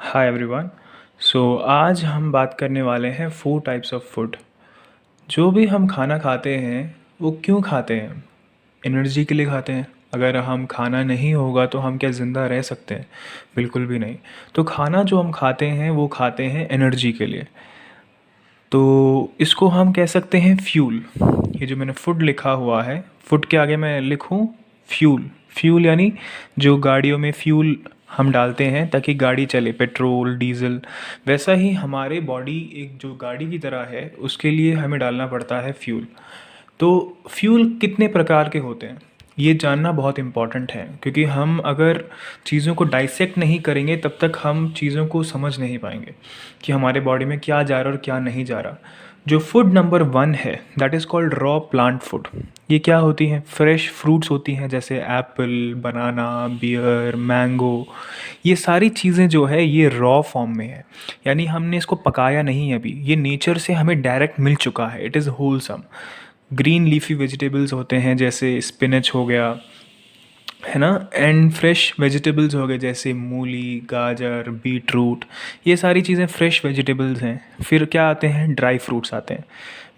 Hi everyone. आज हम बात करने वाले हैं फोर टाइप्स ऑफ फूड। जो भी हम खाना खाते हैं वो क्यों खाते हैं? एनर्जी के लिए खाते हैं। अगर हम खाना नहीं होगा तो हम क्या ज़िंदा रह सकते हैं? बिल्कुल भी नहीं। तो खाना जो हम खाते हैं वो खाते हैं एनर्जी के लिए। तो इसको हम कह सकते हैं फ्यूल। ये जो मैंने फूड लिखा हुआ है, फूड के आगे मैं लिखूं फ्यूल। फ्यूल यानी जो गाड़ियों में फ्यूल हम डालते हैं ताकि गाड़ी चले, पेट्रोल डीजल। वैसा ही हमारे बॉडी एक जो गाड़ी की तरह है, उसके लिए हमें डालना पड़ता है फ्यूल। तो फ्यूल कितने प्रकार के होते हैं ये जानना बहुत इम्पॉर्टेंट है, क्योंकि हम अगर चीज़ों को डाइसेक्ट नहीं करेंगे तब तक हम चीज़ों को समझ नहीं पाएंगे कि हमारे बॉडी में क्या जा रहा है और क्या नहीं जा रहा। जो फूड नंबर 1 है that is called raw plant food. ये क्या होती हैं? फ्रेश फ्रूट्स होती हैं, जैसे एप्पल, बनाना, बियर, मैंगो। ये सारी चीज़ें जो है ये रॉ फॉर्म में है, यानी हमने इसको पकाया नहीं है अभी, ये नेचर से हमें डायरेक्ट मिल चुका है। It is wholesome. Green leafy vegetables होते हैं जैसे स्पिनच हो गया, है ना, एंड फ्रेश वेजिटेबल्स हो गए जैसे मूली, गाजर, बीट रूट। ये सारी चीज़ें फ्रेश वेजिटेबल्स हैं। फिर क्या आते हैं? ड्राई फ्रूट्स आते हैं,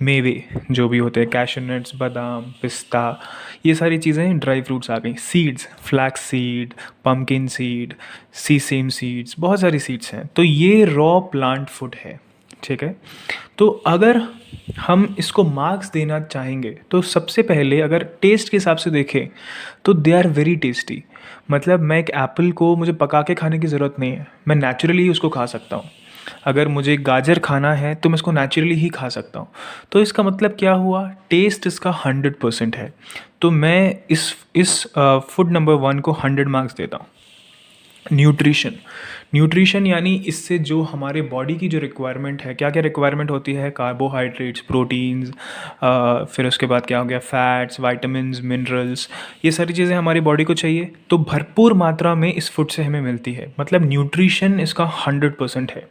मेवे जो भी होते हैं, कैशू नट्स, बादाम, पिस्ता। ये सारी चीज़ें ड्राई फ्रूट्स आ गई। Seeds, flax seed, pumpkin seed, sesame seeds, बहुत सारी सीड्स हैं। तो ये रॉ प्लांट फूड है, ठीक है। तो अगर हम इसको मार्क्स देना चाहेंगे तो सबसे पहले अगर टेस्ट के हिसाब से देखें तो दे आर वेरी टेस्टी। मतलब मैं एक एप्पल को मुझे पका के खाने की ज़रूरत नहीं है, मैं नेचुरली ही उसको खा सकता हूँ। अगर मुझे गाजर खाना है तो मैं इसको नेचुरली ही खा सकता हूँ। तो इसका मतलब क्या हुआ? टेस्ट इसका 100% है। तो मैं इस फूड नंबर 1 को 100 मार्क्स देता हूँ। न्यूट्रिशन। न्यूट्रिशन यानी इससे जो हमारे बॉडी की जो रिक्वायरमेंट है, क्या क्या रिक्वायरमेंट होती है? कार्बोहाइड्रेट्स, प्रोटीन्स, फिर उसके बाद क्या हो गया, फैट्स, वाइटामिन्स, मिनरल्स। ये सारी चीज़ें हमारी बॉडी को चाहिए, तो भरपूर मात्रा में इस फूड से हमें मिलती है। मतलब न्यूट्रिशन इसका 100% है।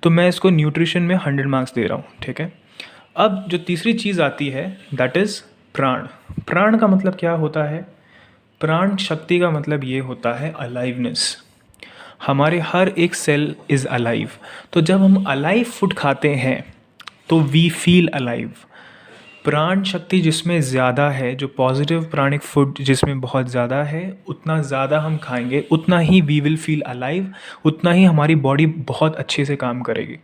तो मैं इसको न्यूट्रिशन में 100 मार्क्स दे रहा हूँ, ठीक है। अब जो तीसरी चीज़ आती है दैट इज़ प्राण। प्राण का मतलब क्या होता है? प्राण शक्ति का मतलब ये होता है अलाइवनेस। हमारे हर एक सेल इज़ अलाइव। तो जब हम अलाइव फूड खाते हैं तो वी फील अलाइव। प्राण शक्ति जिसमें ज़्यादा है, जो पॉजिटिव प्राणिक फूड जिसमें बहुत ज़्यादा है, उतना ज़्यादा हम खाएंगे उतना ही वी विल फील अलाइव, उतना ही हमारी बॉडी बहुत अच्छे से काम करेगी।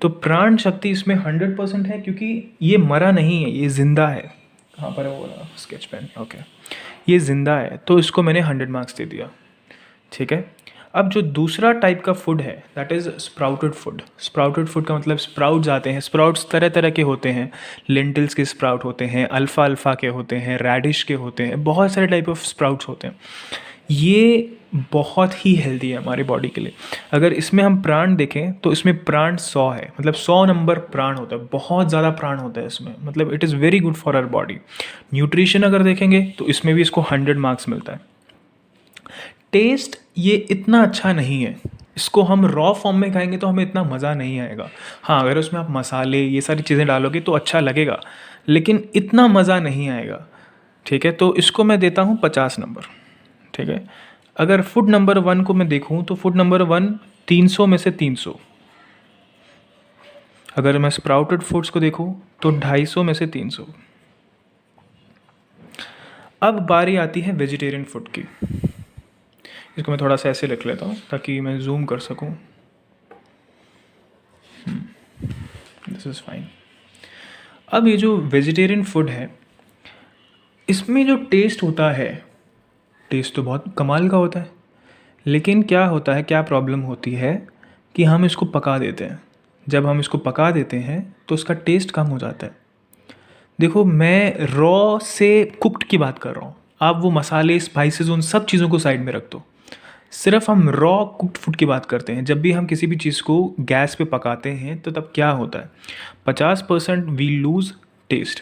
तो प्राण शक्ति इसमें 100% है, क्योंकि ये मरा नहीं है, ये ज़िंदा है। कहाँ पर है वो वाला स्केच पेन? ओके, ये ज़िंदा है, तो इसको मैंने 100 मार्क्स दे दिया, ठीक है। अब जो दूसरा टाइप का फूड है that is sprouted food. Sprouted food का मतलब स्प्राउट्स आते हैं। स्प्राउट्स तरह तरह के होते हैं। लेंटिल्स के स्प्राउट होते हैं, अल्फ़ा अल्फ़ा के होते हैं, रेडिश के होते हैं, बहुत सारे टाइप ऑफ स्प्राउट्स होते हैं। ये बहुत ही हेल्दी है हमारी बॉडी के लिए। अगर इसमें हम प्राण देखें तो इसमें प्राण 100 है, मतलब 100 नंबर प्राण होता है, बहुत ज़्यादा प्राण होता है इसमें। मतलब it is very good for our body. Nutrition अगर देखेंगे तो इसमें भी इसको 100 मार्क्स मिलता है। टेस्ट ये इतना अच्छा नहीं है। इसको हम रॉ फॉर्म में खाएंगे तो हमें इतना मज़ा नहीं आएगा। हाँ, अगर उसमें आप मसाले ये सारी चीज़ें डालोगे तो अच्छा लगेगा, लेकिन इतना मज़ा नहीं आएगा, ठीक है। तो इसको मैं देता हूँ 50 नंबर, ठीक है। अगर फूड नंबर 1 को मैं देखूँ तो फूड नंबर 1 300 में से 300। अगर मैं स्प्राउटेड फूड्स को देखूँ तो 250 में से 300। अब बारी आती है वेजिटेरियन फूड की। इसको मैं थोड़ा सा ऐसे लिख लेता हूँ ताकि मैं जूम कर सकूँ। This is fine. अब ये जो वेजिटेरियन फूड है इसमें जो टेस्ट होता है, टेस्ट तो बहुत कमाल का होता है, लेकिन क्या होता है, क्या प्रॉब्लम होती है कि हम इसको पका देते हैं। जब हम इसको पका देते हैं तो उसका टेस्ट कम हो जाता है। देखो, मैं रॉ से कुक्ड की बात कर रहा हूँ। आप वो मसाले, स्पाइसेस, उन सब चीज़ों को साइड में रख दो। सिर्फ हम रॉ कुक्ड फूड की बात करते हैं। जब भी हम किसी भी चीज़ को गैस पे पकाते हैं तो तब क्या होता है? 50% वी लूज़ टेस्ट,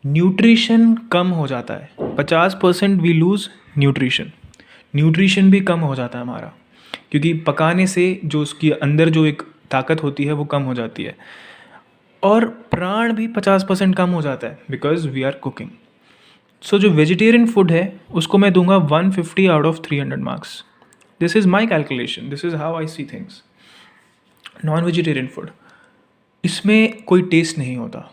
न्यूट्रिशन कम हो जाता है। 50% वी लूज़ न्यूट्रिशन, न्यूट्रिशन भी कम हो जाता है हमारा, क्योंकि पकाने से जो उसके अंदर जो एक ताकत होती है वो कम हो जाती है। और प्राण भी 50% कम हो जाता है बिकॉज वी आर कुकिंग। सो जो वेजिटेरियन फूड है उसको मैं दूंगा 150 out of 300 marks. This is my calculation, this is how I see things. Non vegetarian food, इसमें कोई टेस्ट नहीं होता।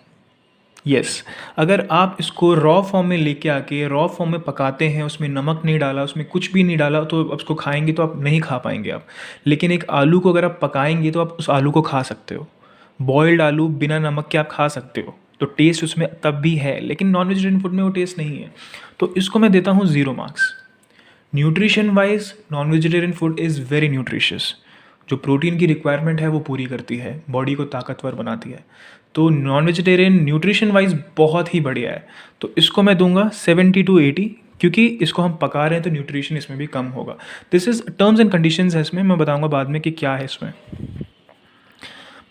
यस, अगर आप इसको रॉ फॉर्म में लेके आके रॉ फॉर्म में पकाते हैं, उसमें नमक नहीं डाला, उसमें कुछ भी नहीं डाला, तो आप उसको खाएंगे तो आप नहीं खा पाएंगे आप। लेकिन एक आलू को अगर आप पकाएंगे तो आप उस आलू को खा सकते हो। बॉयल्ड आलू बिना नमक के आप खा सकते हो, तो टेस्ट उसमें तब भी है। लेकिन नॉन वेजिटेरियन फूड में वो टेस्ट नहीं है, तो इसको मैं देता हूँ 0 marks. Nutrition wise non vegetarian food is very nutritious. जो प्रोटीन की रिक्वायरमेंट है वो पूरी करती है, बॉडी को ताकतवर बनाती है। तो नॉन वेजिटेरियन न्यूट्रिशन वाइज बहुत ही बढ़िया है। तो इसको मैं दूंगा 70 to 80, क्योंकि इसको हम पका रहे हैं तो न्यूट्रिशन इसमें भी कम होगा। This is terms and conditions है इसमें, मैं बताऊंगा बाद में कि क्या है इसमें।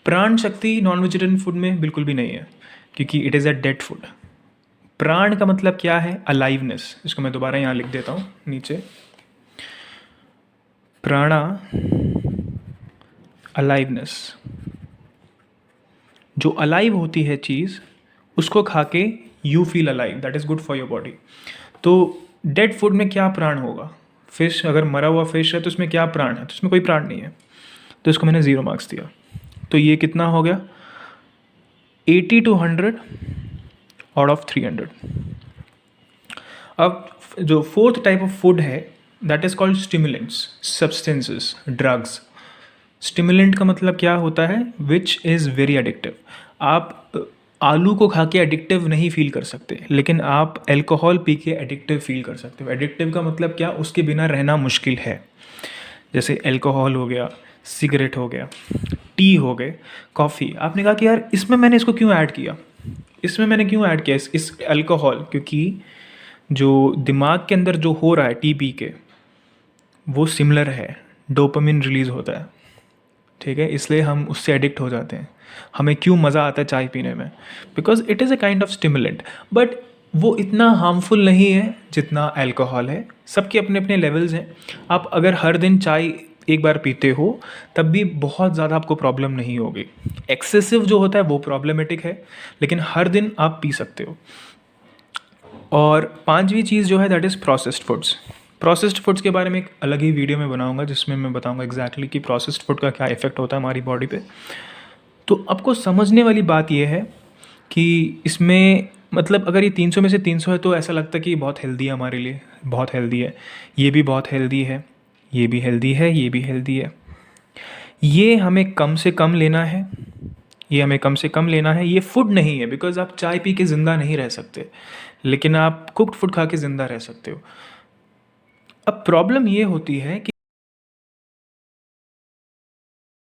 प्राण शक्ति नॉन वेजिटेरियन फूड में बिल्कुल भी नहीं है, क्योंकि it is a dead food. प्राण का मतलब क्या है? अलाइवनेस। इसको मैं दोबारा यहाँ लिख देता हूँ नीचे। प्राणा, अलाइवनेस। जो अलाइव होती है चीज़, उसको खा के you feel alive, that is good for your body. तो डेड फूड में क्या प्राण होगा? फिश, अगर मरा हुआ फिश है तो उसमें क्या प्राण है? तो उसमें कोई प्राण नहीं है, तो इसको मैंने 0 मार्क्स दिया। तो ये कितना हो गया? 80 to 100 आउट ऑफ 300। अब जो फोर्थ टाइप ऑफ फूड है, that is called stimulants, substances, drugs. Stimulant का मतलब क्या होता है? Which is very addictive. आप आलू को खा के एडिक्टिव नहीं फील कर सकते, लेकिन आप अल्कोहल पी के एडिक्टिव फील कर सकते हो। एडिक्टिव का मतलब क्या? उसके बिना रहना मुश्किल है। जैसे अल्कोहल हो गया, सिगरेट हो गया, टी हो गए, कॉफ़ी। आपने कहा कि यार इसमें मैंने इसको क्यों ऐड किया, इसमें मैंने क्यों ऐड किया इस अल्कोहल? क्योंकि जो दिमाग के अंदर जो हो रहा है टी पी के, वो सिमिलर है, डोपामिन रिलीज़ होता है, ठीक है? इसलिए हम उससे एडिक्ट हो जाते हैं। हमें क्यों मज़ा आता है चाय पीने में? Because it is a kind of stimulant, but वो इतना हार्मफुल नहीं है जितना अल्कोहल है। सबके अपने अपने लेवल्स हैं। आप अगर हर दिन चाय एक बार पीते हो तब भी बहुत ज़्यादा आपको प्रॉब्लम नहीं होगी। एक्सेसिव जो होता है वो प्रॉब्लमेटिक है, लेकिन हर दिन आप पी सकते हो। और पांचवी चीज़ जो है that is processed foods. Processed foods के बारे में एक अलग ही वीडियो में बनाऊंगा, जिसमें मैं बताऊंगा एग्जैक्टली कि प्रोसेस्ड फूड का क्या इफेक्ट होता है हमारी बॉडी पे। तो आपको समझने वाली बात यह है कि इसमें मतलब अगर ये 300 में से 300 है तो ऐसा लगता है कि बहुत हेल्दी है हमारे लिए, बहुत हेल्दी है, ये भी बहुत हेल्दी है, ये भी हेल्दी है, ये भी हेल्दी है। ये हमें कम से कम लेना है, ये हमें कम से कम लेना है। ये फूड नहीं है, बिकॉज आप चाय पी के ज़िंदा नहीं रह सकते, लेकिन आप कुक्ड फूड खा के ज़िंदा रह सकते हो। अब प्रॉब्लम ये होती है कि